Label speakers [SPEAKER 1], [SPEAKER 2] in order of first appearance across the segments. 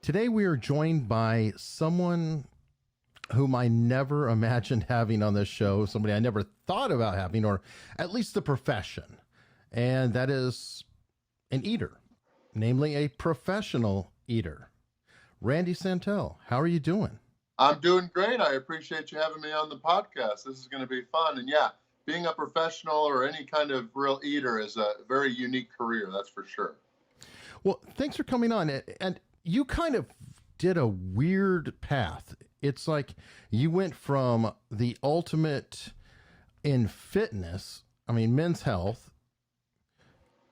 [SPEAKER 1] Today we are joined by someone whom I never imagined having on this show, somebody I never thought about having, or at least the profession, and that is an eater, namely a professional eater. Randy Santel, how are you doing?
[SPEAKER 2] I'm doing great. I appreciate you having me on the podcast. This is going to be fun. And yeah, being a professional or any kind of real eater is a very unique career, that's for sure.
[SPEAKER 1] Well, thanks for coming on. And you kind of did a weird path. It's like you went from the ultimate in fitness, men's health,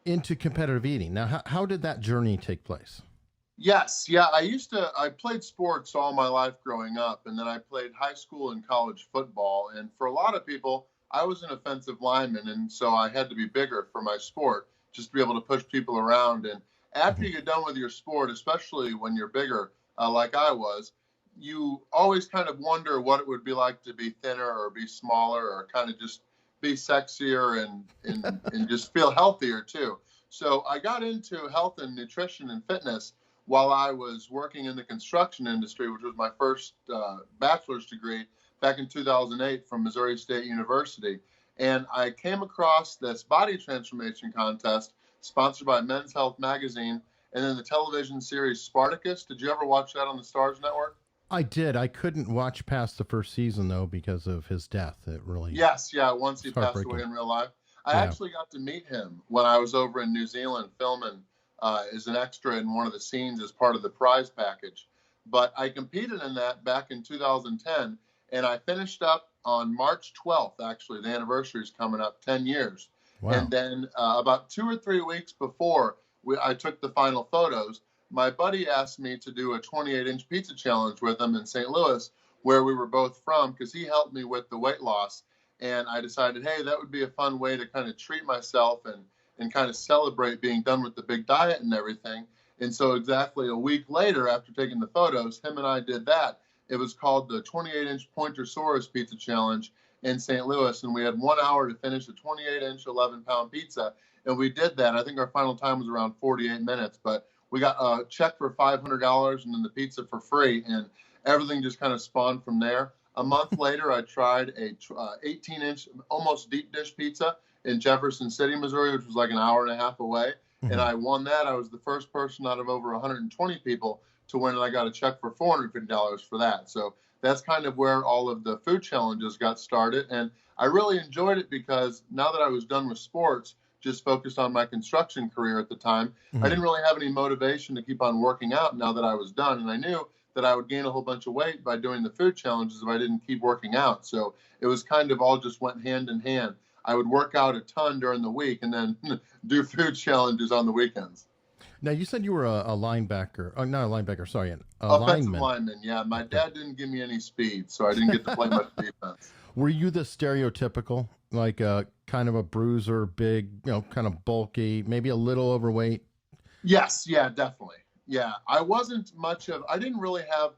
[SPEAKER 1] into competitive eating. Now, how did that journey take place?
[SPEAKER 2] Yes. Yeah. I played sports all my life growing up, and then I played high school and college football. And for a lot of people, I was an offensive lineman. And so I had to be bigger for my sport just to be able to push people around. And after you get done with your sport, especially when you're bigger, like I was, you always kind of wonder what it would be like to be thinner or be smaller or kind of just be sexier and just feel healthier too. So I got into health and nutrition and fitness while I was working in the construction industry, which was my first bachelor's degree back in 2008 from Missouri State University. And I came across this body transformation contest sponsored by Men's Health magazine and then the television series Spartacus. Did you ever watch that on the Stars Network?
[SPEAKER 1] I did. I couldn't watch past the first season, though, because of his death. It really...
[SPEAKER 2] Yes, yeah, once he passed away in real life. I actually got to meet him when I was over in New Zealand filming as an extra in one of the scenes as part of the prize package. But I competed in that back in 2010, and I finished up on March 12th, actually. The anniversary is coming up, 10 years. Wow. And then about 2 or 3 weeks before I took the final photos, my buddy asked me to do a 28-inch pizza challenge with him in St. Louis, where we were both from, because he helped me with the weight loss. And I decided, hey, that would be a fun way to kind of treat myself and kind of celebrate being done with the big diet and everything. And so exactly a week later, after taking the photos, him and I did that. It was called the 28-inch Pointersaurus Pizza Challenge in St. Louis. And we had 1 hour to finish a 28-inch, 11-pound pizza. And we did that. I think our final time was around 48 minutes. But we got a check for $500 and then the pizza for free. And everything just kind of spawned from there. A month later, I tried a 18-inch, almost deep dish pizza in Jefferson City, Missouri, which was like an hour and a half away. Mm-hmm. And I won that. I was the first person out of over 120 people to win, and I got a check for $450 for that. So that's kind of where all of the food challenges got started. And I really enjoyed it because now that I was done with sports, just focused on my construction career at the time, mm-hmm. I didn't really have any motivation to keep on working out now that I was done. And I knew that I would gain a whole bunch of weight by doing the food challenges if I didn't keep working out. So it was kind of all just went hand in hand. I would work out a ton during the week and then do food challenges on the weekends.
[SPEAKER 1] Now, you said you were a linebacker. Oh, not a linebacker, sorry.
[SPEAKER 2] Offensive lineman, yeah. My dad didn't give me any speed, so I didn't get to play much defense.
[SPEAKER 1] Were you the stereotypical, like kind of a bruiser, big, kind of bulky, maybe a little overweight?
[SPEAKER 2] Yes, yeah, definitely. Yeah, I didn't really have,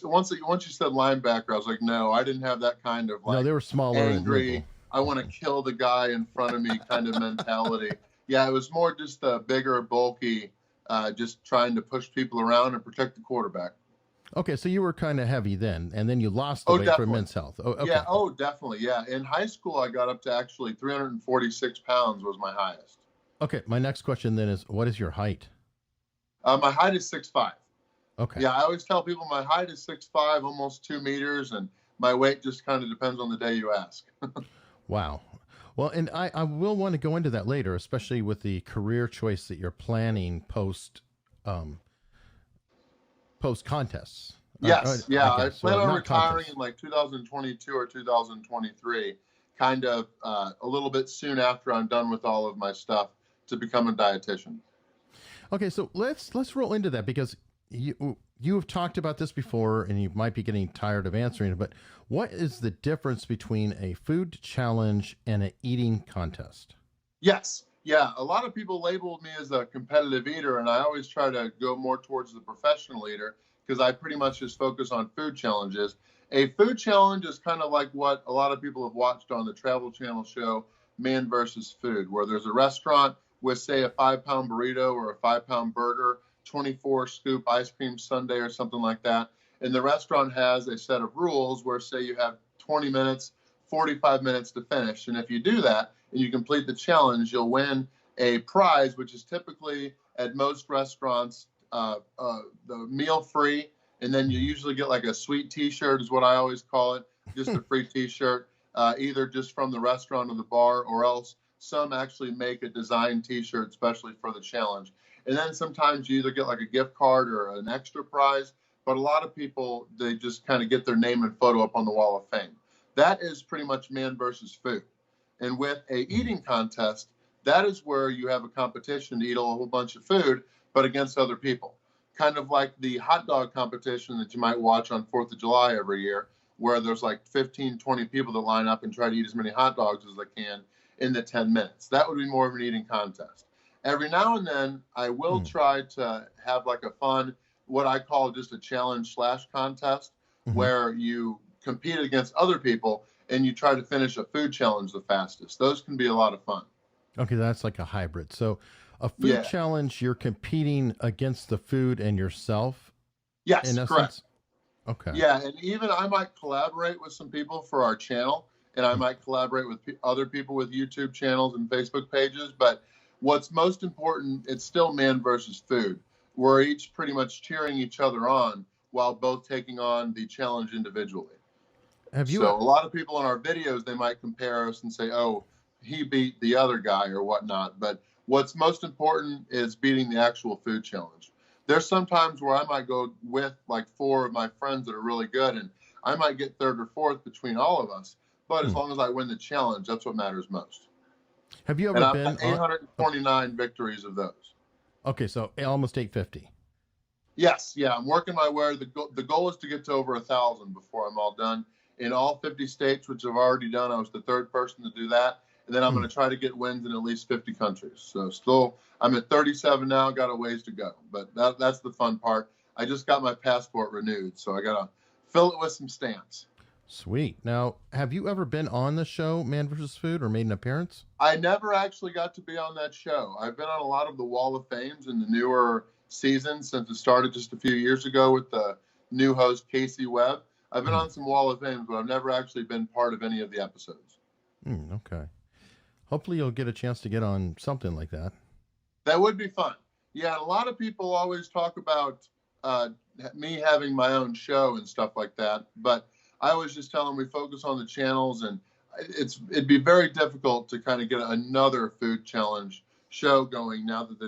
[SPEAKER 2] once you said linebacker, I was like, no, I didn't have that kind of
[SPEAKER 1] no, they were smaller,
[SPEAKER 2] angry, I want to kill the guy in front of me kind of mentality. Yeah, it was more just a bigger, bulky, just trying to push people around and protect the quarterback.
[SPEAKER 1] Okay, so you were kind of heavy then, and then you lost the weight for Men's Health. Oh, okay.
[SPEAKER 2] Yeah, definitely, yeah. In high school, I got up to actually 346 pounds was my highest.
[SPEAKER 1] Okay, my next question then is, what is your height?
[SPEAKER 2] My height is 6'5".
[SPEAKER 1] Okay.
[SPEAKER 2] Yeah, I always tell people my height is 6'5", almost 2 meters, and my weight just kind of depends on the day you ask.
[SPEAKER 1] Wow. Well, and I will want to go into that later, especially with the career choice that you're planning post contests.
[SPEAKER 2] Yes, I plan on retiring in like 2022 or 2023, kind of a little bit soon after I'm done with all of my stuff to become a dietitian.
[SPEAKER 1] Okay, so let's roll into that because you have talked about this before and you might be getting tired of answering it, but what is the difference between a food challenge and an eating contest?
[SPEAKER 2] Yes. Yeah. A lot of people label me as a competitive eater, and I always try to go more towards the professional eater because I pretty much just focus on food challenges. A food challenge is kind of like what a lot of people have watched on the Travel Channel show, Man versus Food, where there's a restaurant with, say, a 5-pound burrito or a 5-pound burger 24 scoop ice cream sundae or something like that. And the restaurant has a set of rules where, say, you have 20 minutes, 45 minutes to finish. And if you do that and you complete the challenge, you'll win a prize, which is typically at most restaurants, the meal free. And then you usually get like a sweet t-shirt is what I always call it. Just a free t-shirt, either just from the restaurant or the bar, or else some actually make a design t-shirt especially for the challenge. And then sometimes you either get like a gift card or an extra prize. But a lot of people, they just kind of get their name and photo up on the wall of fame. That is pretty much man versus food. And with a eating contest, that is where you have a competition to eat a whole bunch of food, but against other people. Kind of like the hot dog competition that you might watch on 4th of July every year, where there's like 15, 20 people that line up and try to eat as many hot dogs as they can in the 10 minutes. That would be more of an eating contest. Every now and then, I will try to have like a fun, what I call just a challenge/contest, where you compete against other people and you try to finish a food challenge the fastest. Those can be a lot of fun.
[SPEAKER 1] Okay, that's like a hybrid. So a food challenge, you're competing against the food and yourself?
[SPEAKER 2] Yes,
[SPEAKER 1] in essence?
[SPEAKER 2] Correct.
[SPEAKER 1] Okay.
[SPEAKER 2] Yeah, and even I might collaborate with some people for our channel, and I might collaborate with other people with YouTube channels and Facebook pages. But what's most important, it's still man versus food. We're each pretty much cheering each other on while both taking on the challenge individually. So a lot of people in our videos, they might compare us and say, oh, he beat the other guy or whatnot. But what's most important is beating the actual food challenge. There's some times where I might go with like 4 of my friends that are really good, and I might get 3rd or 4th between all of us. But as long as I win the challenge, that's what matters most.
[SPEAKER 1] Have you ever been
[SPEAKER 2] 829 victories of those?
[SPEAKER 1] Okay, so almost 850.
[SPEAKER 2] Yes, yeah, I'm working my way. The goal is to get to over 1,000 before I'm all done. In all 50 states, which I've already done, I was the 3rd person to do that. And then I'm going to try to get wins in at least 50 countries. So still, I'm at 37 now, got a ways to go. But that's the fun part. I just got my passport renewed, so I got to fill it with some stamps.
[SPEAKER 1] Sweet. Now, have you ever been on the show Man vs. Food or made an appearance?
[SPEAKER 2] I never actually got to be on that show. I've been on a lot of the Wall of Fames in the newer seasons since it started just a few years ago with the new host, Casey Webb. I've been on some Wall of Fames, but I've never actually been part of any of the episodes.
[SPEAKER 1] Okay. Hopefully you'll get a chance to get on something like that.
[SPEAKER 2] That would be fun. Yeah, a lot of people always talk about me having my own show and stuff like that, but I always just tell them we focus on the channels, and it'd be very difficult to kind of get another food challenge show going now that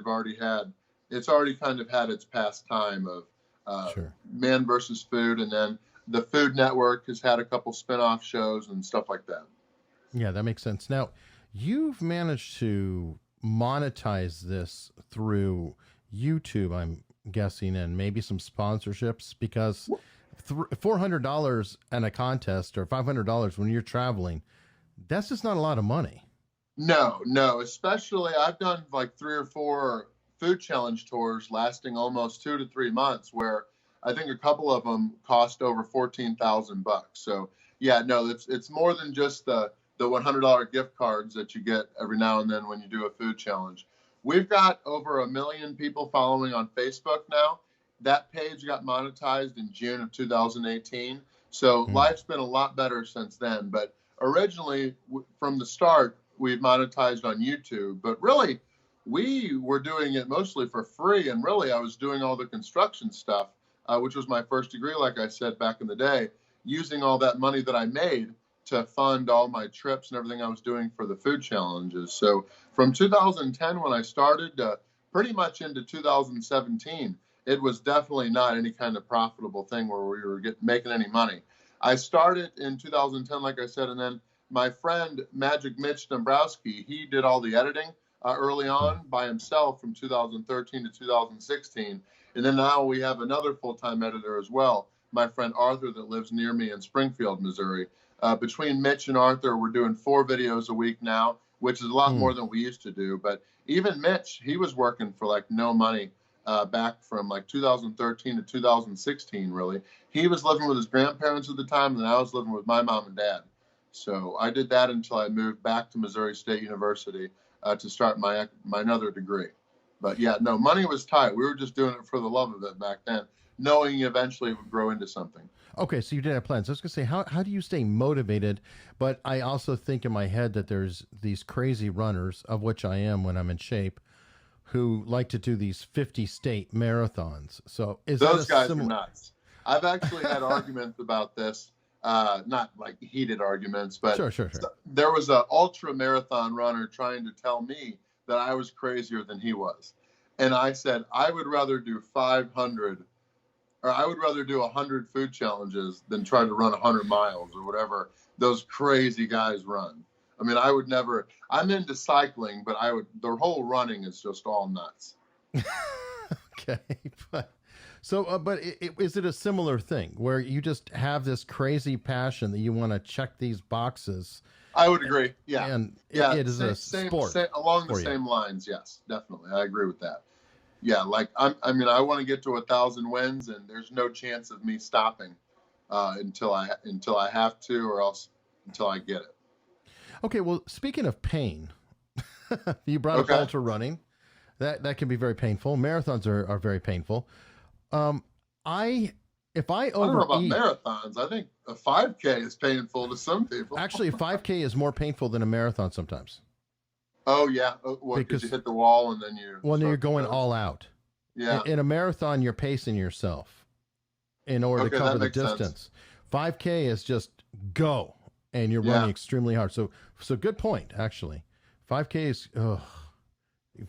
[SPEAKER 2] it's already kind of had its past time of Man versus Food, and then the Food Network has had a couple spin-off shows and stuff like that.
[SPEAKER 1] Yeah, that makes sense. Now, you've managed to monetize this through YouTube, I'm guessing, and maybe some sponsorships, because $400 in a contest or $500 when you're traveling, that's just not a lot of money.
[SPEAKER 2] No, especially I've done like 3 or 4 food challenge tours lasting almost 2 to 3 months, where I think a couple of them cost over $14,000. So yeah, no, it's more than just the $100 gift cards that you get every now and then when you do a food challenge. We've got over 1 million people following on Facebook now. That page got monetized in June of 2018. So life's been a lot better since then. But originally, from the start, we've monetized on YouTube. But really, we were doing it mostly for free. And really, I was doing all the construction stuff, which was my first degree, like I said, back in the day, using all that money that I made to fund all my trips and everything I was doing for the food challenges. So from 2010, when I started, pretty much into 2017, it was definitely not any kind of profitable thing where we were making any money. I started in 2010, like I said, and then my friend Magic Mitch Dombrowski, he did all the editing early on by himself from 2013 to 2016. And then now we have another full-time editor as well, my friend Arthur, that lives near me in Springfield, Missouri. Between Mitch and Arthur, we're doing 4 videos a week now, which is a lot more than we used to do. But even Mitch, he was working for like no money back from like 2013 to 2016, really. He was living with his grandparents at the time, and I was living with my mom and dad. So I did that until I moved back to Missouri State University to start my another degree. But yeah, no, money was tight. We were just doing it for the love of it back then, knowing eventually it would grow into something.
[SPEAKER 1] Okay, so you did have plans. I was going to say, how do you stay motivated? But I also think in my head that there's these crazy runners, of which I am when I'm in shape, who like to do these 50-state marathons. So is
[SPEAKER 2] those guys are nuts. I've actually had arguments about this, not like heated arguments, but
[SPEAKER 1] sure.
[SPEAKER 2] There was an ultra marathon runner trying to tell me that I was crazier than he was. And I said, I would rather do 500 or I would rather do 100 food challenges than try to run 100 miles or whatever those crazy guys run. I mean, I would never, I'm into cycling, but their whole running is just all nuts.
[SPEAKER 1] Okay. But is it a similar thing where you just have this crazy passion that you want to check these boxes?
[SPEAKER 2] I would agree. Yeah.
[SPEAKER 1] And
[SPEAKER 2] yeah,
[SPEAKER 1] it is a sport.
[SPEAKER 2] Along the same lines. Yes, definitely. I agree with that. Yeah. Like, I want to get to 1,000 wins, and there's no chance of me stopping until I have to, or else until I get it.
[SPEAKER 1] Okay. Well, speaking of pain, you brought up ultra running. That can be very painful. Marathons are very painful. I don't know about
[SPEAKER 2] marathons. I think a 5K is painful to some people.
[SPEAKER 1] Actually, a 5K is more painful than a marathon sometimes.
[SPEAKER 2] Oh yeah, because you hit the wall and then
[SPEAKER 1] you're going all out.
[SPEAKER 2] Yeah.
[SPEAKER 1] In a marathon, you're pacing yourself in order to cover the distance. Sense. 5K is just go, and you're running extremely hard. So good point, actually. 5K is 5K.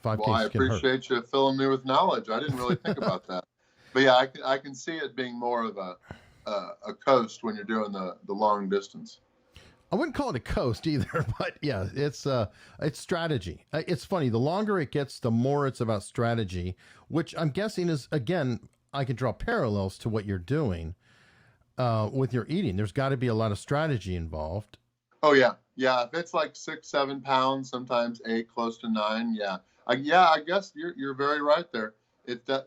[SPEAKER 2] Well, I appreciate you filling me with knowledge. I didn't really think about that. But yeah, I can see it being more of a coast when you're doing the long distance.
[SPEAKER 1] I wouldn't call it a coast either, but yeah, it's strategy. It's funny. The longer it gets, the more it's about strategy, which I'm guessing is, again, I can draw parallels to what you're doing with your eating. There's got to be a lot of strategy involved.
[SPEAKER 2] Oh yeah. Yeah. If it's like 6-7 pounds, sometimes 8, close to 9. Yeah. I guess you're very right there.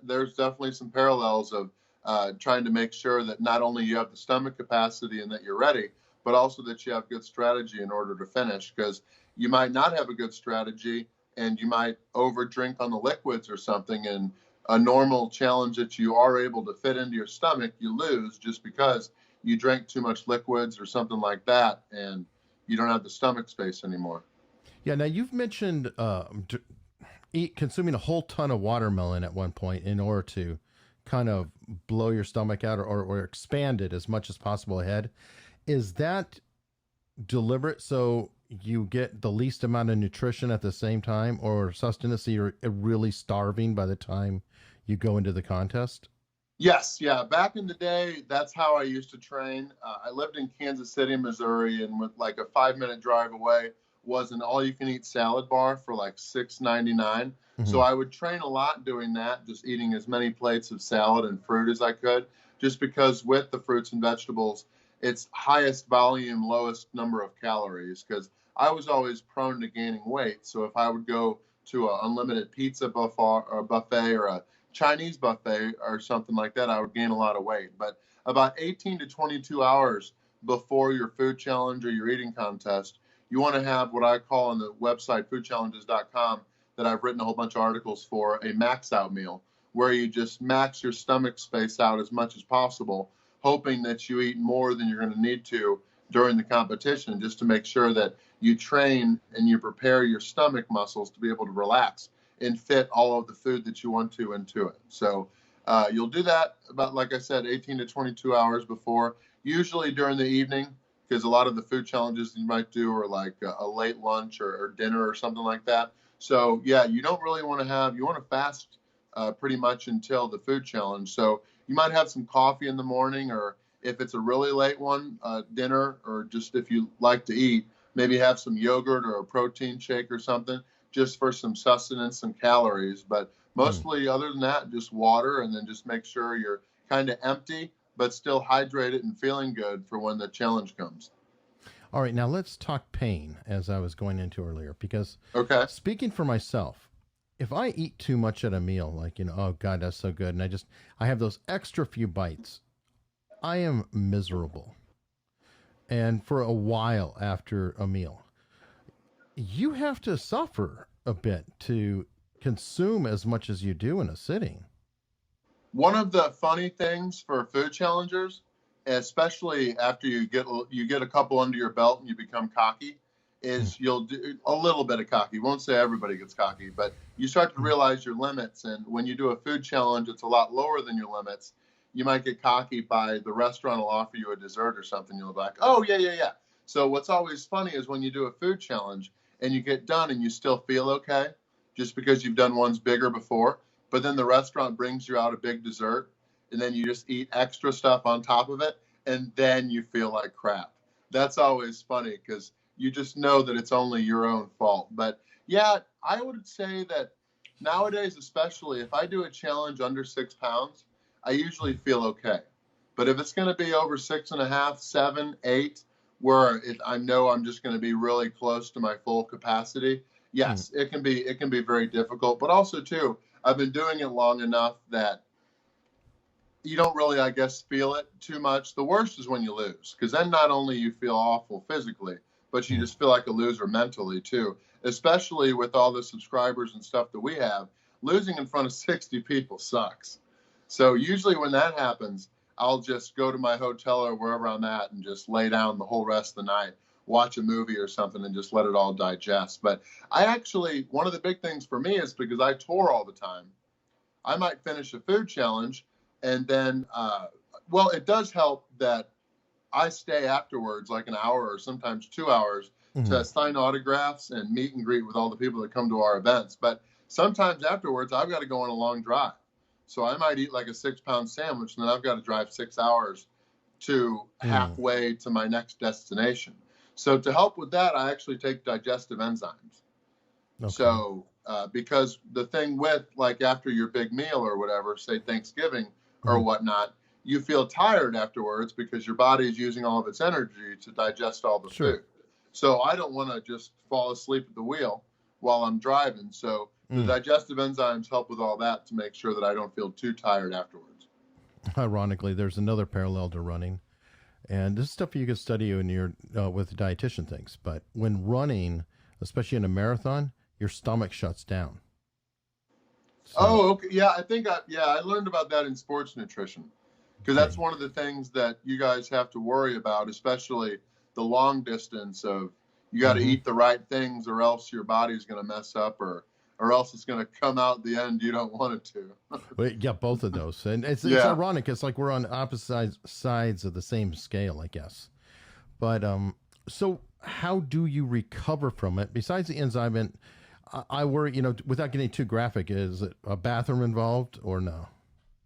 [SPEAKER 2] There's definitely some parallels of trying to make sure that not only you have the stomach capacity and that you're ready, but also that you have good strategy in order to finish, because you might not have a good strategy and you might over drink on the liquids or something, and a normal challenge that you are able to fit into your stomach, you lose just because you drank too much liquids or something like that, and you don't have the stomach space anymore.
[SPEAKER 1] Yeah. Now you've mentioned consuming a whole ton of watermelon at one point in order to kind of blow your stomach out or expand it as much as possible ahead. Is that deliberate so you get the least amount of nutrition at the same time, or sustenance so you're really starving by the time you go into the contest?
[SPEAKER 2] Yes. Yeah. Back in the day, that's how I used to train. I lived in Kansas City, Missouri, and with like a 5-minute drive away was an all-you-can-eat salad bar for like $6.99. Mm-hmm. So I would train a lot doing that, just eating as many plates of salad and fruit as I could, just because with the fruits and vegetables, it's highest volume, lowest number of calories, because I was always prone to gaining weight. So if I would go to an unlimited pizza buffet or a Chinese buffet or something like that, I would gain a lot of weight. But about 18 to 22 hours before your food challenge or your eating contest, you want to have what I call on the website foodchallenges.com, that I've written a whole bunch of articles for, a max out meal, where you just max your stomach space out as much as possible, hoping that you eat more than you're going to need to during the competition, just to make sure that you train and you prepare your stomach muscles to be able to relax and fit all of the food that you want to into it. So you'll do that about, like I said, 18 to 22 hours before, usually during the evening, because a lot of the food challenges you might do are like a late lunch or dinner or something like that. So yeah, you don't really want to you want to fast pretty much until the food challenge. So you might have some coffee in the morning, or if it's a really late one, dinner, or just if you like to eat, maybe have some yogurt or a protein shake or something, just for some sustenance and calories. But mostly other than that, just water, and then just make sure you're kind of empty, but still hydrated and feeling good for when the challenge comes.
[SPEAKER 1] All right, now let's talk pain, as I was going into earlier, because speaking for myself, if I eat too much at a meal, like, oh God, that's so good, and I have those extra few bites, I am miserable. And for a while after a meal, you have to suffer a bit to consume as much as you do in a sitting.
[SPEAKER 2] One of the funny things for food challengers, especially after you get a couple under your belt and you become cocky, is you'll do a little bit of cocky. Won't say everybody gets cocky, but you start to realize your limits. And when you do a food challenge, it's a lot lower than your limits. You might get cocky by the restaurant will offer you a dessert or something. You'll be like, oh, yeah, yeah, yeah. So what's always funny is when you do a food challenge and you get done and you still feel okay, just because you've done ones bigger before, but then the restaurant brings you out a big dessert and then you just eat extra stuff on top of it and then you feel like crap. That's always funny because you just know that it's only your own fault. But yeah, I would say that nowadays, especially if I do a challenge under 6 pounds, I usually feel okay. But if it's going to be over 6.5, 7, 8, where I know I'm just going to be really close to my full capacity, yes, it can be very difficult. But also too, I've been doing it long enough that you don't really, I guess, feel it too much. The worst is when you lose, because then not only you feel awful physically, but you just feel like a loser mentally too. Especially with all the subscribers and stuff that we have, losing in front of 60 people sucks. So usually when that happens, I'll just go to my hotel or wherever I'm at and just lay down the whole rest of the night, watch a movie or something and just let it all digest. But I actually, one of the big things for me is because I tour all the time, I might finish a food challenge and then, well, it does help that I stay afterwards like an hour or sometimes 2 hours to sign autographs and meet and greet with all the people that come to our events. But sometimes afterwards, I've got to go on a long drive. So I might eat like a 6-pound sandwich, and then I've got to drive 6 hours to halfway to my next destination. So to help with that, I actually take digestive enzymes. Okay. So because the thing with like after your big meal or whatever, say Thanksgiving or whatnot, you feel tired afterwards because your body is using all of its energy to digest all the food. So I don't want to just fall asleep at the wheel while I'm driving. So the digestive enzymes help with all that to make sure that I don't feel too tired afterwards.
[SPEAKER 1] Ironically, there's another parallel to running. And this is stuff you can study when you're with dietitian things. But when running, especially in a marathon, your stomach shuts down. So,
[SPEAKER 2] oh, okay. Yeah, I think I learned about that in sports nutrition. Because that's one of the things that you guys have to worry about, especially the long distance of you got to eat the right things or else your body's going to mess up or else it's going to come out the end you don't want it to.
[SPEAKER 1] Well, yeah, both of those. And it's ironic. It's like we're on opposite sides of the same scale, I guess. But so how do you recover from it? Besides the enzyme, and I worry, without getting too graphic, is it a bathroom involved or no?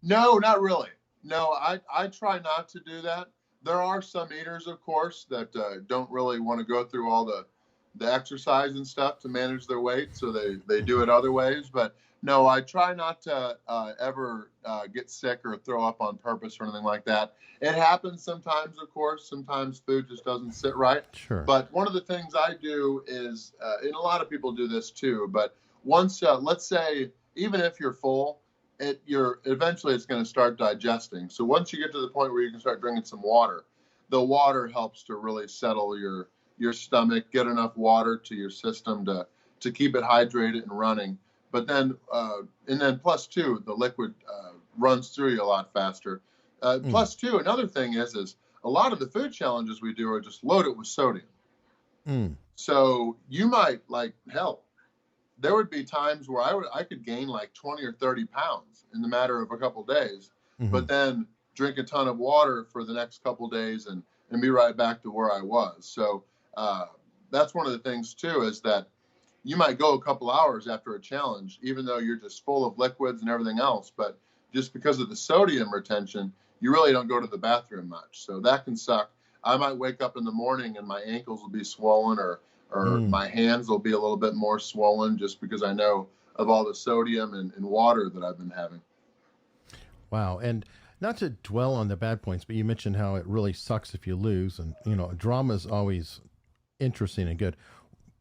[SPEAKER 2] No, not really. No, I try not to do that. There are some eaters, of course, that don't really want to go through all the exercise and stuff to manage their weight, so they do it other ways. But no, I try not to ever get sick or throw up on purpose or anything like that. It happens sometimes, of course. Sometimes food just doesn't sit right.
[SPEAKER 1] Sure.
[SPEAKER 2] But one of the things I do is, and a lot of people do this too, but once, let's say, even if you're full, eventually it's going to start digesting. So once you get to the point where you can start drinking some water, the water helps to really settle your stomach, get enough water to your system to keep it hydrated and running. But then, and then plus two, the liquid runs through you a lot faster. Plus two, another thing is a lot of the food challenges we do are just loaded with sodium. So you might there would be times where I could gain like 20 or 30 pounds in the matter of a couple of days, but then drink a ton of water for the next couple of days and be right back to where I was. So that's one of the things too, is that you might go a couple hours after a challenge, even though you're just full of liquids and everything else. But just because of the sodium retention, you really don't go to the bathroom much. So that can suck. I might wake up in the morning and my ankles will be swollen or my hands will be a little bit more swollen just because I know of all the sodium and water that I've been having.
[SPEAKER 1] Wow. And not to dwell on the bad points, but you mentioned how it really sucks if you lose. And, drama is always interesting and good.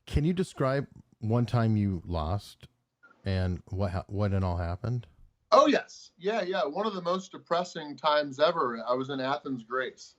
[SPEAKER 1] Can you describe one time you lost and what and all happened?
[SPEAKER 2] Oh, yes. Yeah. One of the most depressing times ever, I was in Athens, Greece.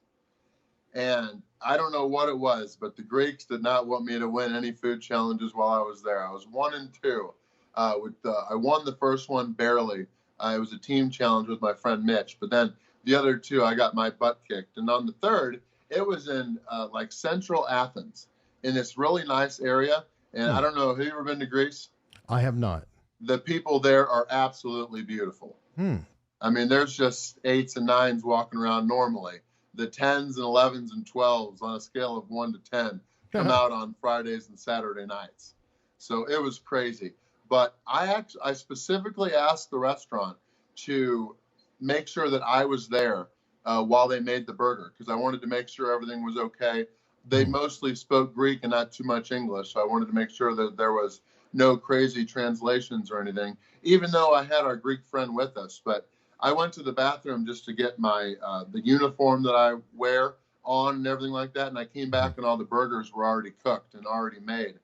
[SPEAKER 2] And I don't know what it was, but the Greeks did not want me to win any food challenges while I was there. I was 1-2. I won the first one barely. It was a team challenge with my friend Mitch, but then the other two, I got my butt kicked. And on the third, it was in like central Athens in this really nice area. And I don't know, have you ever been to Greece?
[SPEAKER 1] I have not.
[SPEAKER 2] The people there are absolutely beautiful. I mean, there's just 8s and 9s walking around normally. The 10s and 11s and 12s on a scale of 1 to 10 come out on Fridays and Saturday nights. So it was crazy. But I specifically asked the restaurant to make sure that I was there while they made the burger, because I wanted to make sure everything was okay. They mostly spoke Greek and not too much English, so I wanted to make sure that there was no crazy translations or anything, even though I had our Greek friend with us. But I went to the bathroom just to get my the uniform that I wear on and everything like that, and I came back and all the burgers were already cooked and already made.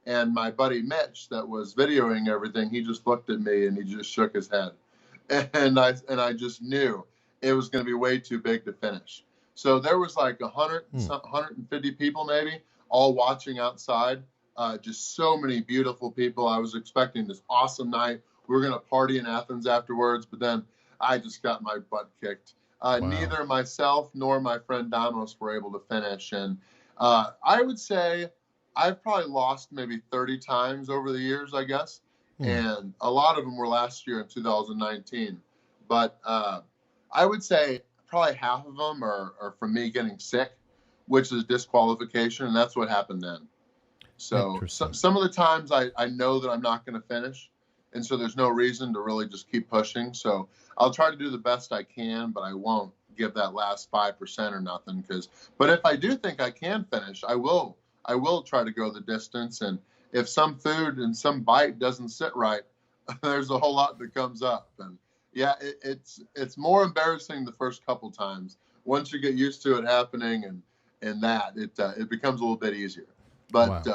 [SPEAKER 2] And my buddy Mitch, that was videoing everything, he just looked at me and he just shook his head. And I just knew it was going to be way too big to finish. So there was like 150 people maybe, all watching outside. Just so many beautiful people. I was expecting this awesome night. We were going to party in Athens afterwards, but then I just got my butt kicked. Neither myself nor my friend Damos were able to finish. And I would say I've probably lost maybe 30 times over the years, I guess. And a lot of them were last year in 2019. But I would say probably half of them are from me getting sick, which is disqualification. And that's what happened then. So some of the times I know that I'm not going to finish. And so there's no reason to really just keep pushing. So I'll try to do the best I can, but I won't give that last 5% or nothing. But if I do think I can finish, I will try to go the distance. And if some food and some bite doesn't sit right, there's a whole lot that comes up. And yeah, it's more embarrassing the first couple times. Once you get used to it happening and that, it becomes a little bit easier. But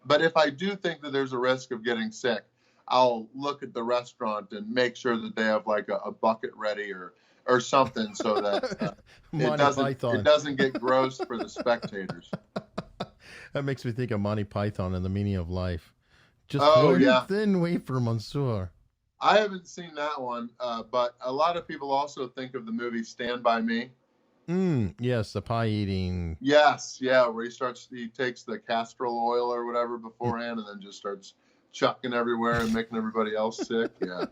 [SPEAKER 2] but if I do think that there's a risk of getting sick, I'll look at the restaurant and make sure that they have like a bucket ready or something, so that it doesn't get gross for the spectators.
[SPEAKER 1] That makes me think of Monty Python and the Meaning of Life. Just one thin wafer, Monsieur.
[SPEAKER 2] I haven't seen that one, but a lot of people also think of the movie Stand By Me.
[SPEAKER 1] Yes, the pie eating.
[SPEAKER 2] Yes, yeah, where he takes the castor oil or whatever beforehand and then just starts chucking everywhere and making everybody else sick. Yeah.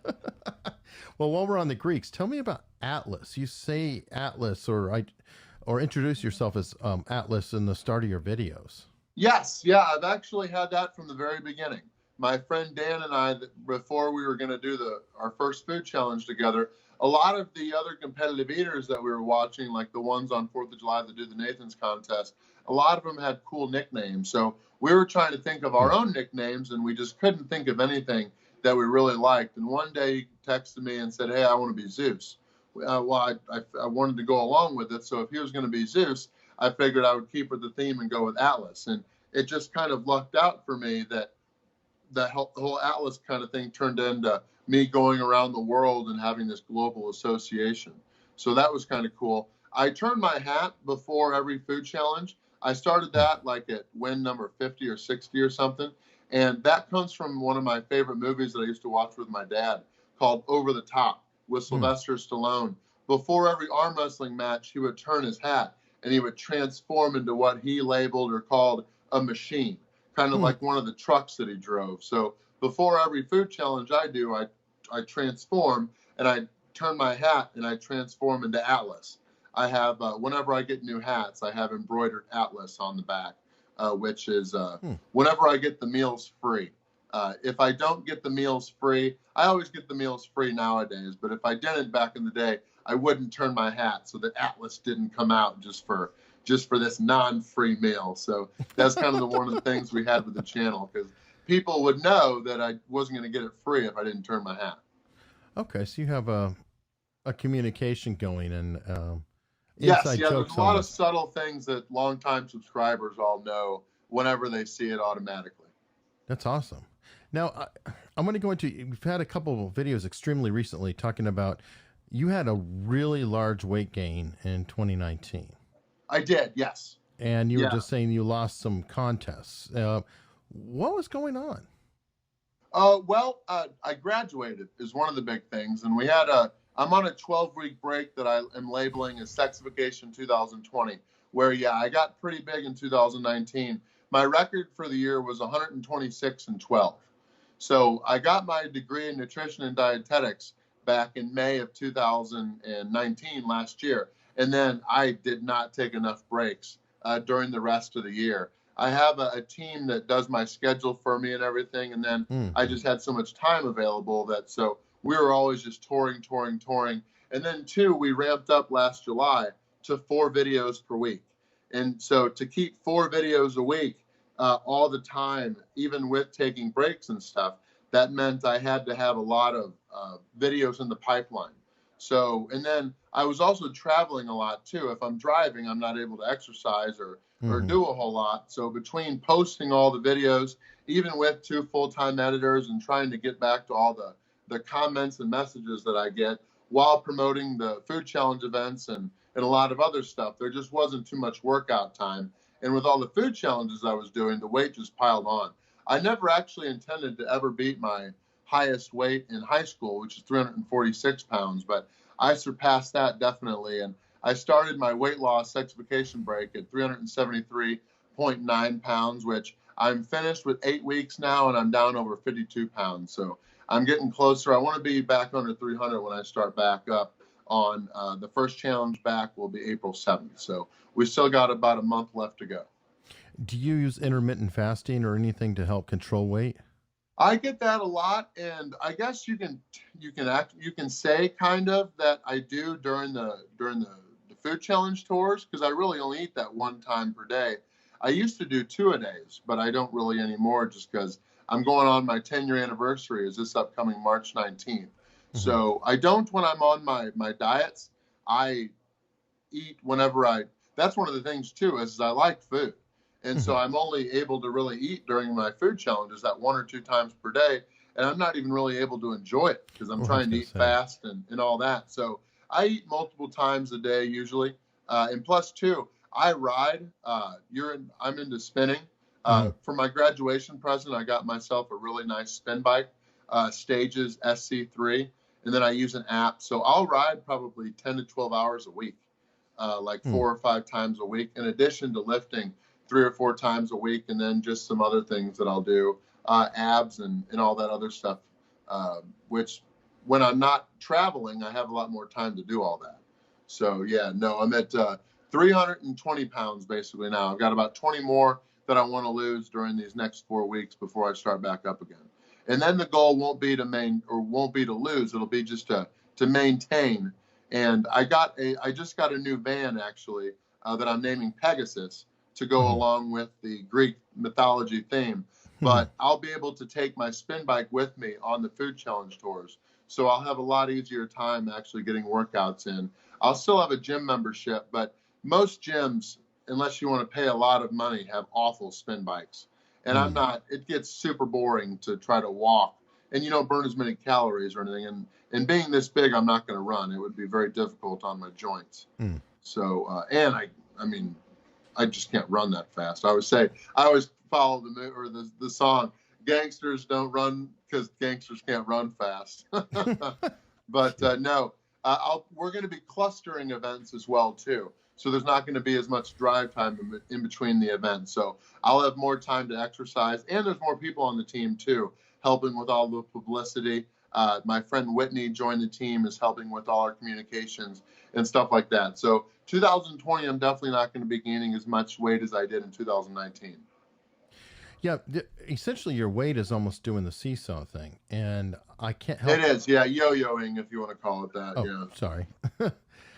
[SPEAKER 1] Well, while we're on the Greeks, tell me about Atlas. You say Atlas or introduce yourself as Atlas in the start of your videos.
[SPEAKER 2] Yes, yeah, I've actually had that from the very beginning. My friend Dan and I, before we were going to do our first food challenge together, a lot of the other competitive eaters that we were watching, like the ones on 4th of July that do the Nathan's contest, a lot of them had cool nicknames. So we were trying to think of our own nicknames, and we just couldn't think of anything that we really liked. And one day he texted me and said, "Hey, I want to be Zeus." Well, I wanted to go along with it. So if he was going to be Zeus, I figured I would keep with the theme and go with Atlas. And it just kind of lucked out for me that the whole Atlas kind of thing turned into me going around the world and having this global association. So that was kind of cool. I turned my hat before every food challenge. I started that like at win number 50 or 60 or something. And that comes from one of my favorite movies that I used to watch with my dad called Over the Top with Sylvester Stallone. Before every arm wrestling match, he would turn his hat and he would transform into what he labeled or called a machine, kind of like one of the trucks that he drove. So before every food challenge I do, I transform and I turn my hat and I transform into Atlas. I have, whenever I get new hats, I have embroidered Atlas on the back, which is whenever I get the meals free. If I don't get the meals free, I always get the meals free nowadays, but if I didn't back in the day, I wouldn't turn my hat so that Atlas didn't come out just for this non-free meal. So that's kind of one of the things we had with the channel, because people would know that I wasn't going to get it free if I didn't turn my hat.
[SPEAKER 1] Okay, so you have a communication going and
[SPEAKER 2] yes, yeah. There's a lot of subtle things that longtime subscribers all know whenever they see it automatically.
[SPEAKER 1] That's awesome. Now I'm going to go into. We've had a couple of videos extremely recently talking about you had a really large weight gain in 2019.
[SPEAKER 2] I did, yes.
[SPEAKER 1] And you were just saying you lost some contests. What was going on?
[SPEAKER 2] I graduated is one of the big things, and I'm on a 12-week break that I am labeling as Sexification 2020, where, yeah, I got pretty big in 2019. My record for the year was 126 and 12. So I got my degree in nutrition and dietetics back in May of 2019 last year. And then I did not take enough breaks during the rest of the year. I have a team that does my schedule for me and everything. And then I just had so much time available so we were always just touring. And then we ramped up last July to 4 videos per week. And so to keep 4 videos a week all the time, even with taking breaks and stuff, that meant I had to have a lot of videos in the pipeline. So, and then I was also traveling a lot too. If I'm driving, I'm not able to exercise or do a whole lot. So between posting all the videos, even with 2 full-time editors and trying to get back to all the comments and messages that I get while promoting the food challenge events and a lot of other stuff, there just wasn't too much workout time. And with all the food challenges I was doing, the weight just piled on. I never actually intended to ever beat my highest weight in high school, which is 346 pounds, but I surpassed that definitely. And I started my weight loss sexification break at 373.9 pounds, which I'm finished with 8 weeks now, and I'm down over 52 pounds. So I'm getting closer. I want to be back under 300 when I start back up on the first challenge back will be April 7th. So we still got about a month left to go.
[SPEAKER 1] Do you use intermittent fasting or anything to help control weight?
[SPEAKER 2] I get that a lot, and I guess you can say kind of that I do during the food challenge tours, because I really only eat that 1 time per day. I used to do 2-a-days, but I don't really anymore, just because I'm going on my 10-year anniversary is this upcoming March 19th. So I don't when I'm on my diets. I eat whenever that's one of the things too, is I like food. And so I'm only able to really eat during my food challenges that 1 or 2 times per day. And I'm not even really able to enjoy it because I'm trying to eat fast and all that. So I eat multiple times a day usually. And plus too, I ride. I'm into spinning. For my graduation present, I got myself a really nice spin bike, Stages SC3. And then I use an app. So I'll ride probably 10 to 12 hours a week, like 4 or 5 times a week, in addition to lifting 3 or 4 times a week, and then just some other things that I'll do, abs and all that other stuff, which when I'm not traveling, I have a lot more time to do all that. So yeah, no, I'm at 320 pounds basically now. I've got about 20 more that I want to lose during these next 4 weeks before I start back up again. And then the goal won't be to lose. It'll be just to maintain. And I just got a new van actually that I'm naming Pegasus to go along with the Greek mythology theme. But I'll be able to take my spin bike with me on the food challenge tours. So I'll have a lot easier time actually getting workouts in. I'll still have a gym membership, but most gyms, unless you want to pay a lot of money, have awful spin bikes. And it gets super boring to try to walk, and you don't burn as many calories or anything. And being this big, I'm not going to run. It would be very difficult on my joints. So, and I just can't run that fast. I always follow the song, gangsters don't run because gangsters can't run fast. But no, we're going to be clustering events as well too. So there's not going to be as much drive time in between the events. So I'll have more time to exercise, and there's more people on the team too, helping with all the publicity. My friend Whitney joined the team, is helping with all our communications and stuff like that. So 2020, I'm definitely not going to be gaining as much weight as I did in 2019.
[SPEAKER 1] Yeah, essentially your weight is almost doing the seesaw thing, and I can't help
[SPEAKER 2] it. Is, yeah, yo-yoing if you want to call it that.
[SPEAKER 1] Oh,
[SPEAKER 2] yeah.
[SPEAKER 1] Sorry.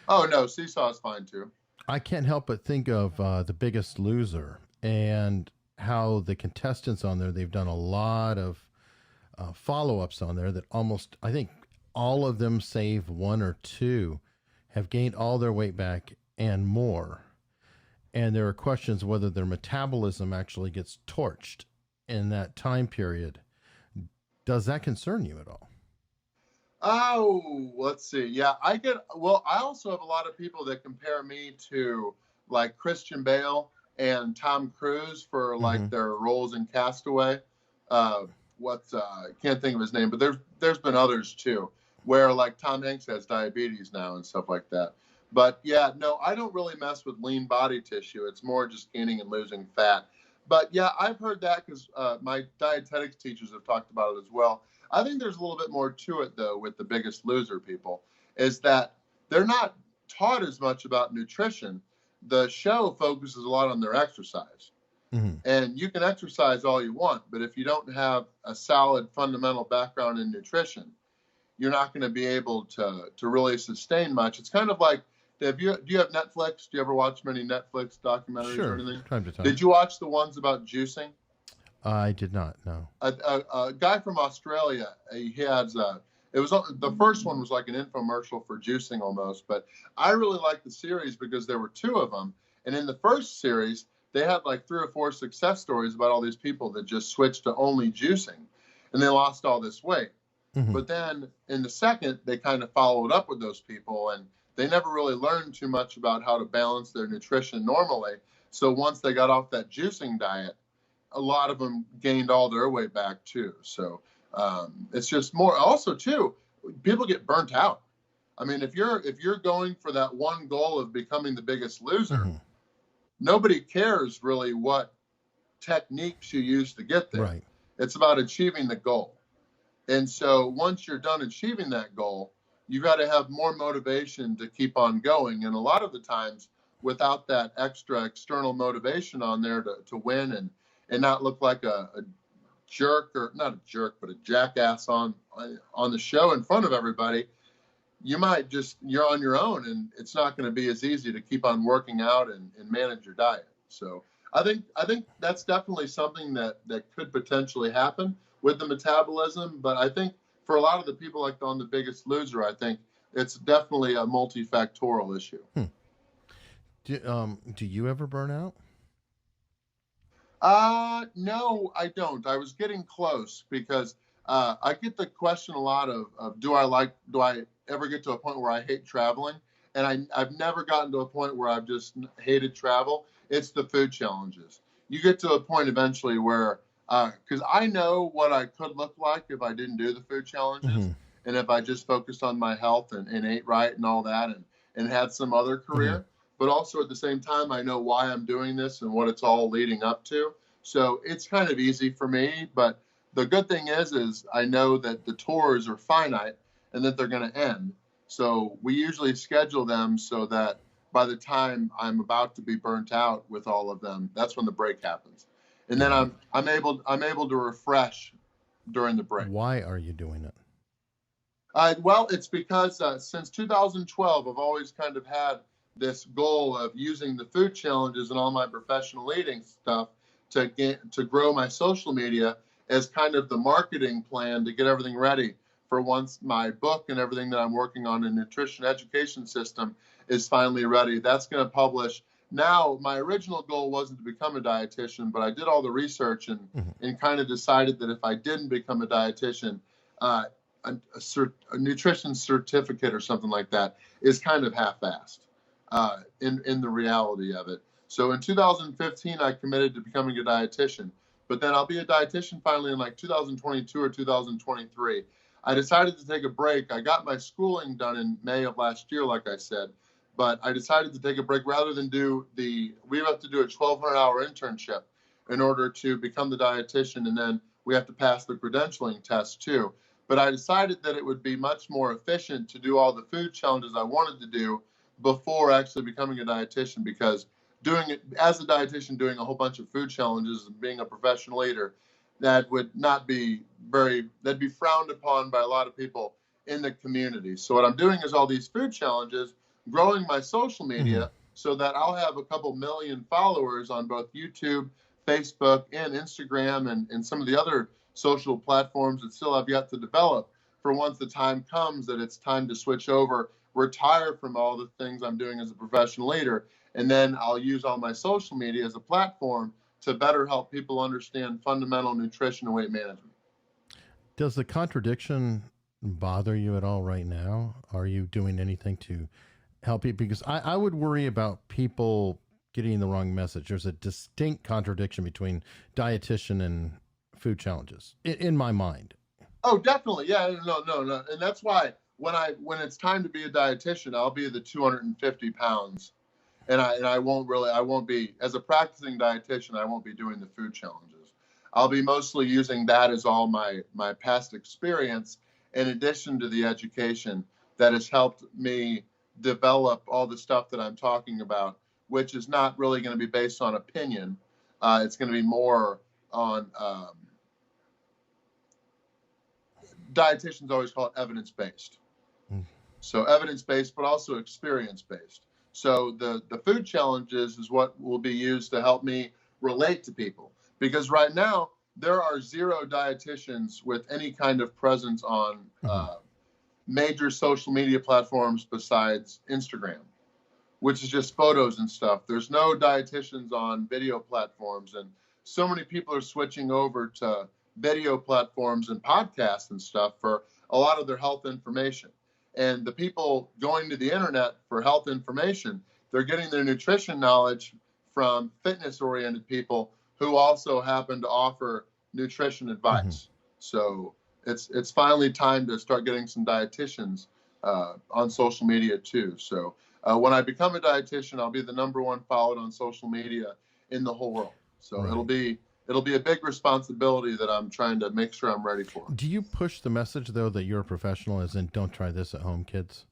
[SPEAKER 2] Oh no, seesaw is fine too.
[SPEAKER 1] I can't help but think of The Biggest Loser and how the contestants on there, they've done a lot of follow-ups on there that almost, I think all of them save 1 or 2 have gained all their weight back and more. And there are questions whether their metabolism actually gets torched in that time period. Does that concern you at all?
[SPEAKER 2] Oh, let's see. Yeah, I also have a lot of people that compare me to like Christian Bale and Tom Cruise for like their roles in Castaway. can't think of his name, but there's been others too, where like Tom Hanks has diabetes now and stuff like that. But yeah, no, I don't really mess with lean body tissue. It's more just gaining and losing fat. But yeah, I've heard that because my dietetics teachers have talked about it as well. I think there's a little bit more to it though with the Biggest Loser people, is that they're not taught as much about nutrition. The show focuses a lot on their exercise.
[SPEAKER 1] Mm-hmm.
[SPEAKER 2] And you can exercise all you want, but if you don't have a solid fundamental background in nutrition, you're not going to be able to really sustain much. It's kind of like, do you have Netflix? Do you ever watch many Netflix documentaries or anything?
[SPEAKER 1] Time to time.
[SPEAKER 2] Did you watch the ones about juicing?
[SPEAKER 1] I did not, no.
[SPEAKER 2] A guy from Australia, he has the first one was like an infomercial for juicing almost, but I really liked the series because there were two of them. And in the first series, they had like 3 or 4 success stories about all these people that just switched to only juicing and they lost all this weight.
[SPEAKER 1] Mm-hmm.
[SPEAKER 2] But then in the second, they kind of followed up with those people and they never really learned too much about how to balance their nutrition normally. So once they got off that juicing diet, a lot of them gained all their weight back too. So it's just more also too, people get burnt out. I mean, if you're going for that one goal of becoming the Biggest Loser,
[SPEAKER 1] Mm-hmm.
[SPEAKER 2] nobody cares really what techniques you use to get there.
[SPEAKER 1] Right.
[SPEAKER 2] It's about achieving the goal. And so once you're done achieving that goal, you got to have more motivation to keep on going. And a lot of the times without that extra external motivation on there to win and not look like a jerk, or not a jerk, but a jackass on the show in front of everybody, you're on your own, and it's not going to be as easy to keep on working out and manage your diet. So I think that's definitely something that could potentially happen with the metabolism. But I think for a lot of the people like on The Biggest Loser, I think it's definitely a multifactorial issue.
[SPEAKER 1] Do you ever burn out?
[SPEAKER 2] No, I don't. I was getting close because I get the question a lot of do I ever get to a point where I hate traveling? And I've never gotten to a point where I've just hated travel. It's the food challenges. You get to a point eventually where, because I know what I could look like if I didn't do the food challenges, mm-hmm. and if I just focused on my health and ate right and all that and had some other career. Mm-hmm. But also at the same time, I know why I'm doing this and what it's all leading up to. So it's kind of easy for me. But the good thing is I know that the tours are finite and that they're going to end. So we usually schedule them so that by the time I'm about to be burnt out with all of them, that's when the break happens. And then I'm able to refresh during the break.
[SPEAKER 1] Why are you doing it?
[SPEAKER 2] Well, it's because since 2012, I've always kind of had this goal of using the food challenges and all my professional eating stuff to grow my social media as kind of the marketing plan to get everything ready for once my book and everything that I'm working on in nutrition education system is finally ready. That's going to publish. Now, my original goal wasn't to become a dietitian, but I did all the research and kind of decided that if I didn't become a dietitian, a nutrition certificate or something like that is kind of half-assed. In the reality of it. So in 2015, I committed to becoming a dietitian, but then I'll be a dietitian finally in like 2022 or 2023. I decided to take a break. I got my schooling done in May of last year, like I said, but I decided to take a break rather than we have to do a 1,200-hour internship in order to become the dietitian, and then we have to pass the credentialing test too. But I decided that it would be much more efficient to do all the food challenges I wanted to do before actually becoming a dietitian, because doing it as a dietitian, doing a whole bunch of food challenges and being a professional eater, that would not be that'd be frowned upon by a lot of people in the community. So what I'm doing is all these food challenges, growing my social media so that I'll have a couple million followers on both YouTube, Facebook, and Instagram, and some of the other social platforms that still have yet to develop for once the time comes that it's time to switch over, retire from all the things I'm doing as a professional leader, and then I'll use all my social media as a platform to better help people understand fundamental nutrition and weight management.
[SPEAKER 1] Does the contradiction bother you at all right now? Are you doing anything to help you? Because I would worry about people getting the wrong message. There's a distinct contradiction between dietitian and food challenges in my mind.
[SPEAKER 2] Oh, definitely. Yeah, no. And that's why when it's time to be a dietitian, I'll be the 250 pounds. And I won't be, as a practicing dietitian, I won't be doing the food challenges. I'll be mostly using that as all my past experience, in addition to the education that has helped me develop all the stuff that I'm talking about, which is not really going to be based on opinion. It's going to be more on, dietitians always call it evidence-based. So evidence-based, but also experience-based. So the food challenges is what will be used to help me relate to people. Because right now, there are 0 dietitians with any kind of presence on major social media platforms besides Instagram, which is just photos and stuff. There's no dietitians on video platforms. And so many people are switching over to video platforms and podcasts and stuff for a lot of their health information. And the people going to the internet for health information, they're getting their nutrition knowledge from fitness-oriented people who also happen to offer nutrition advice. So it's finally time to start getting some dietitians on social media too. So when I become a dietitian, I'll be the #1 followed on social media in the whole world. So it'll be a big responsibility that I'm trying to make sure I'm ready for.
[SPEAKER 1] Do you push the message though that you're a professional, as in don't try this at home, kids?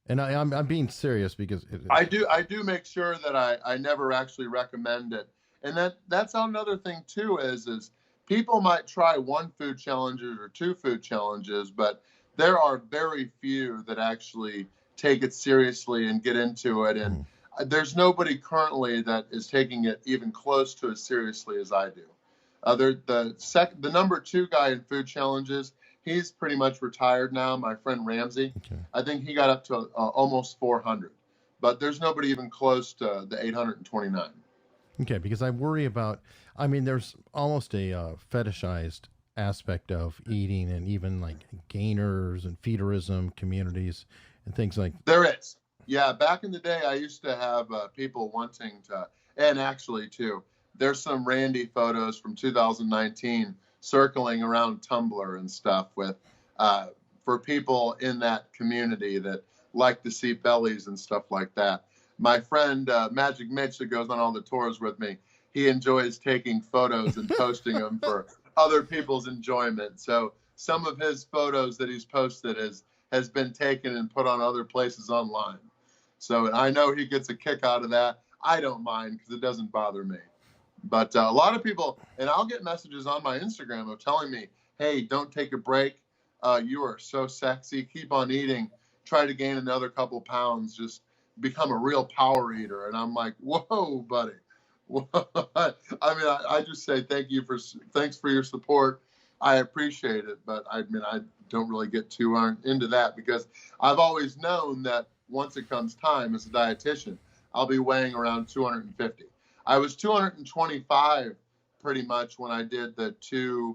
[SPEAKER 1] And I'm being serious because
[SPEAKER 2] I do make sure that I never actually recommend it. And that's another thing too is people might try 1 food challenge or 2 food challenges, but there are very few that actually take it seriously and get into it. And there's nobody currently that is taking it even close to as seriously as I do. The #2 guy in food challenges, he's pretty much retired now. My friend Ramsey, I think he got up to almost 400, but there's nobody even close to the 829.
[SPEAKER 1] Okay, because I worry about, I mean, there's almost a fetishized aspect of eating, and even like gainers and feederism communities and things like that.
[SPEAKER 2] There is. Yeah, back in the day, I used to have people wanting to, and actually too, there's some Randy photos from 2019 circling around Tumblr and stuff with, for people in that community that like to see bellies and stuff like that. My friend Magic Mitch, that goes on all the tours with me, he enjoys taking photos and posting them for other people's enjoyment. So some of his photos that he's posted has been taken and put on other places online. So I know he gets a kick out of that. I don't mind because it doesn't bother me. But a lot of people, and I'll get messages on my Instagram of telling me, hey, don't take a break. You are so sexy. Keep on eating. Try to gain another couple pounds. Just become a real power eater. And I'm like, whoa, buddy. I mean, I just say thanks for your support. I appreciate it. But I mean, I don't really get too into that because I've always known that once it comes time as a dietitian, I'll be weighing around 250. I was 225 pretty much when I did the 2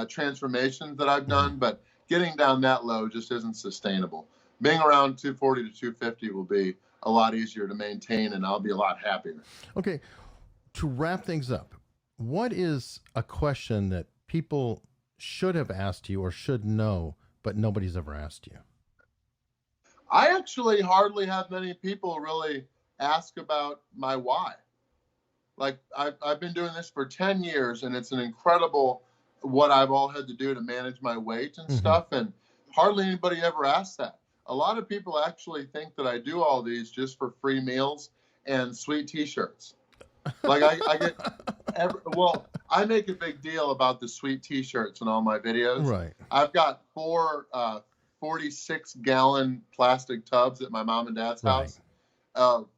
[SPEAKER 2] transformations that I've done, but getting down that low just isn't sustainable. Being around 240 to 250 will be a lot easier to maintain, and I'll be a lot happier.
[SPEAKER 1] Okay, to wrap things up, what is a question that people should have asked you or should know, but nobody's ever asked you?
[SPEAKER 2] I actually hardly have many people really ask about my why. Like I've been doing this for 10 years, and it's an incredible what I've all had to do to manage my weight and stuff. And hardly anybody ever asks that. A lot of people actually think that I do all these just for free meals and sweet T-shirts. Like I get, I make a big deal about the sweet T-shirts in all my videos.
[SPEAKER 1] Right.
[SPEAKER 2] I've got 4 46-gallon plastic tubs at my mom and dad's house,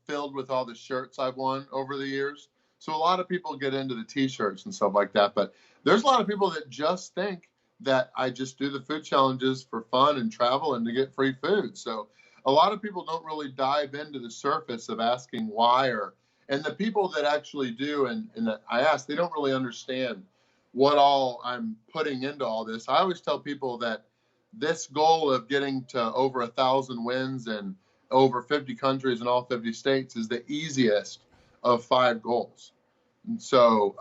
[SPEAKER 2] filled with all the shirts I've won over the years. So a lot of people get into the T-shirts and stuff like that. But there's a lot of people that just think that I just do the food challenges for fun and travel and to get free food. So a lot of people don't really dive into the surface of asking why, and the people that actually do, and that I ask, they don't really understand what all I'm putting into all this. I always tell people that this goal of getting to over 1,000 wins and over 50 countries in all 50 states is the easiest of 5 goals. And so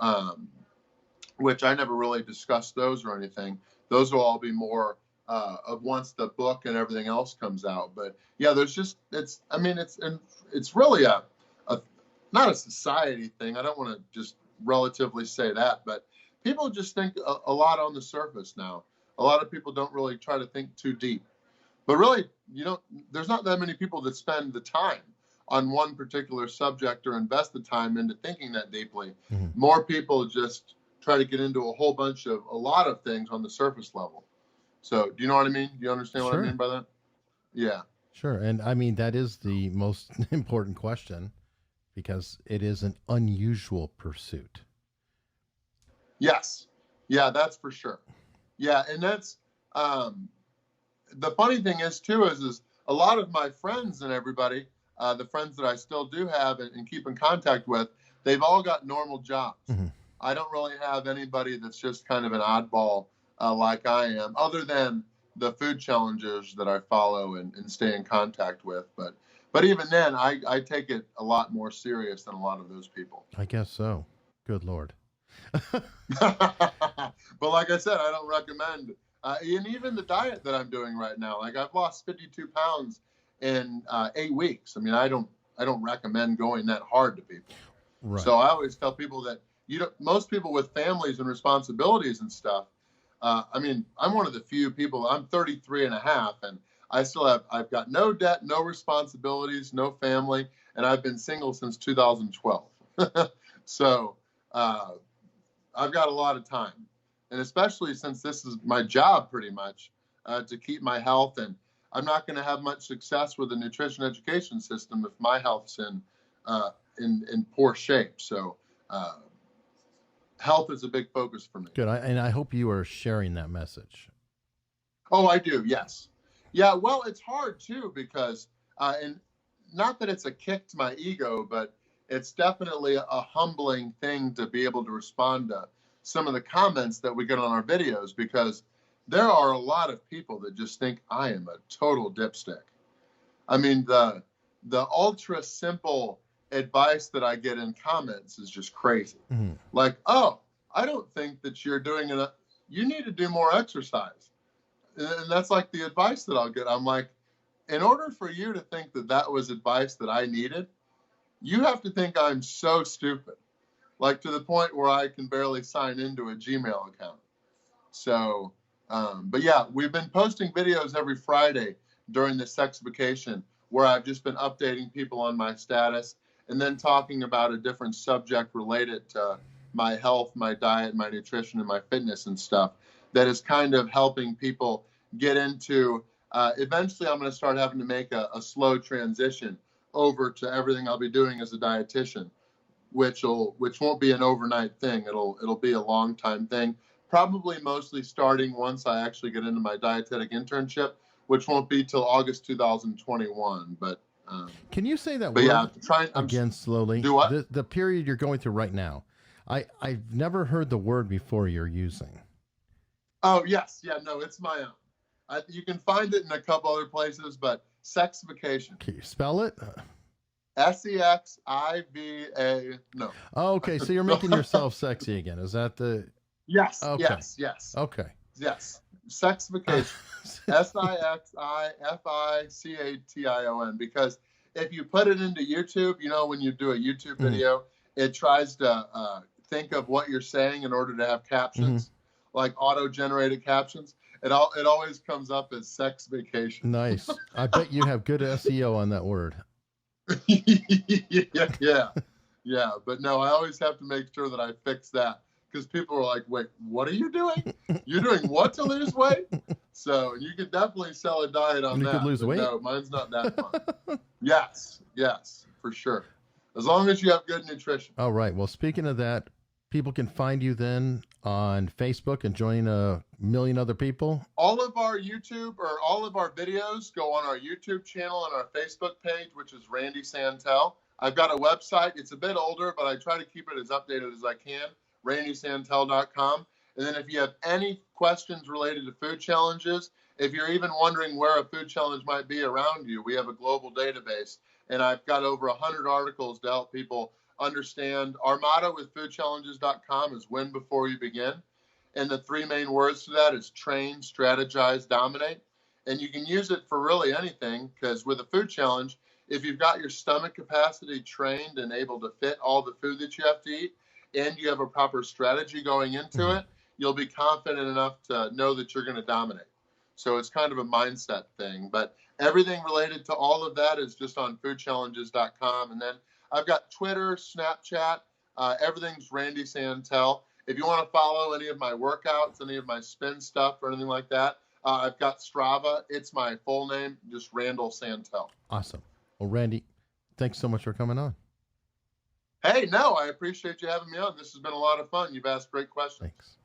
[SPEAKER 2] which I never really discussed those or anything. Those will all be more of once the book and everything else comes out. But yeah, there's just, it's really a not a society thing. I don't want to just relatively say that, but people just think a lot on the surface now. A lot of people don't really try to think too deep. But really, there's not that many people that spend the time on one particular subject or invest the time into thinking that deeply.
[SPEAKER 1] Mm-hmm.
[SPEAKER 2] More people just try to get into a lot of things on the surface level. So do you know what I mean? Do you understand what I mean by that? Yeah.
[SPEAKER 1] Sure. And I mean, that is the most important question because it is an unusual pursuit.
[SPEAKER 2] Yes. Yeah, that's for sure. Yeah. And that's, the funny thing is too, is a lot of my friends and everybody, the friends that I still do have and keep in contact with, they've all got normal jobs.
[SPEAKER 1] Mm-hmm.
[SPEAKER 2] I don't really have anybody that's just kind of an oddball like I am, other than the food challengers that I follow and stay in contact with. But even then, I take it a lot more serious than a lot of those people.
[SPEAKER 1] I guess so. Good Lord.
[SPEAKER 2] But like I said, I don't recommend, and even the diet that I'm doing right now, like I've lost 52 pounds in 8 weeks. I mean, I don't recommend going that hard to people.
[SPEAKER 1] Right.
[SPEAKER 2] So I always tell people that most people with families and responsibilities and stuff, I mean, I'm one of the few people, I'm 33 and a half, and I've got no debt, no responsibilities, no family, and I've been single since 2012. So I've got a lot of time. And especially since this is my job pretty much, to keep my health, and I'm not going to have much success with the nutrition education system if my health's in poor shape. So health is a big focus for me.
[SPEAKER 1] Good. And I hope you are sharing that message.
[SPEAKER 2] Oh, I do. Yes. Yeah. Well, it's hard too, because, and not that it's a kick to my ego, but it's definitely a humbling thing to be able to respond to some of the comments that we get on our videos, because there are a lot of people that just think I am a total dipstick. I mean, the ultra simple advice that I get in comments is just crazy.
[SPEAKER 1] Mm-hmm.
[SPEAKER 2] Like, oh, I don't think that you're doing enough. You need to do more exercise. And that's like the advice that I'll get. I'm like, in order for you to think that that was advice that I needed, you have to think I'm so stupid, like to the point where I can barely sign into a Gmail account. So, but yeah, we've been posting videos every Friday during this sex vacation, where I've just been updating people on my status and then talking about a different subject related to my health, my diet, my nutrition, and my fitness and stuff that is kind of helping people get into, eventually I'm going to start having to make a slow transition over to everything I'll be doing as a dietitian, which won't be an overnight thing. It'll be a long time thing, probably mostly starting once I actually get into my dietetic internship, which won't be till August 2021. But
[SPEAKER 1] can you say that
[SPEAKER 2] but
[SPEAKER 1] word
[SPEAKER 2] yeah,
[SPEAKER 1] again slowly?
[SPEAKER 2] Do what?
[SPEAKER 1] The period you're going through right now. I've never heard the word before you're using.
[SPEAKER 2] Oh, yes. Yeah, no, it's my own. You can find it in a couple other places, but sexification.
[SPEAKER 1] Can you spell it?
[SPEAKER 2] SEXIVA. No.
[SPEAKER 1] Oh, okay. So you're making yourself sexy again. Is that the...
[SPEAKER 2] Yes.
[SPEAKER 1] Okay.
[SPEAKER 2] Yes.
[SPEAKER 1] Okay.
[SPEAKER 2] Yes. Sexification. SIXIFICATION. Because if you put it into YouTube, when you do a YouTube video, it tries to think of what you're saying in order to have captions, like auto-generated captions. It always comes up as sex vacation.
[SPEAKER 1] Nice. I bet you have good SEO on that word.
[SPEAKER 2] Yeah. But no, I always have to make sure that I fix that, because people are like, wait, what are you doing? You're doing what to lose weight? So you could definitely sell a diet on that.
[SPEAKER 1] You could lose weight?
[SPEAKER 2] No, mine's not that fun. Yes, for sure. As long as you have good nutrition.
[SPEAKER 1] All right. Well, speaking of that, people can find you then on Facebook and join a million other people.
[SPEAKER 2] All of our videos go on our YouTube channel and our Facebook page, which is Randy Santel. I've got a website. It's a bit older, but I try to keep it as updated as I can. randysantel.com. And then if you have any questions related to food challenges, if you're even wondering where a food challenge might be around you, we have a global database And I've got over 100 articles to help people understand. Our motto with foodchallenges.com is win before you begin. And the three main words to that is train, strategize, dominate. And you can use it for really anything, because with a food challenge, if you've got your stomach capacity trained and able to fit all the food that you have to eat, and you have a proper strategy going into it, you'll be confident enough to know that you're going to dominate. So it's kind of a mindset thing. But everything related to all of that is just on foodchallenges.com. And then I've got Twitter, Snapchat, everything's Randy Santel. If you want to follow any of my workouts, any of my spin stuff or anything like that, I've got Strava. It's my full name, just Randall Santel.
[SPEAKER 1] Awesome. Well, Randy, thanks so much for coming on.
[SPEAKER 2] Hey, no, I appreciate you having me on. This has been a lot of fun. You've asked great questions.
[SPEAKER 1] Thanks.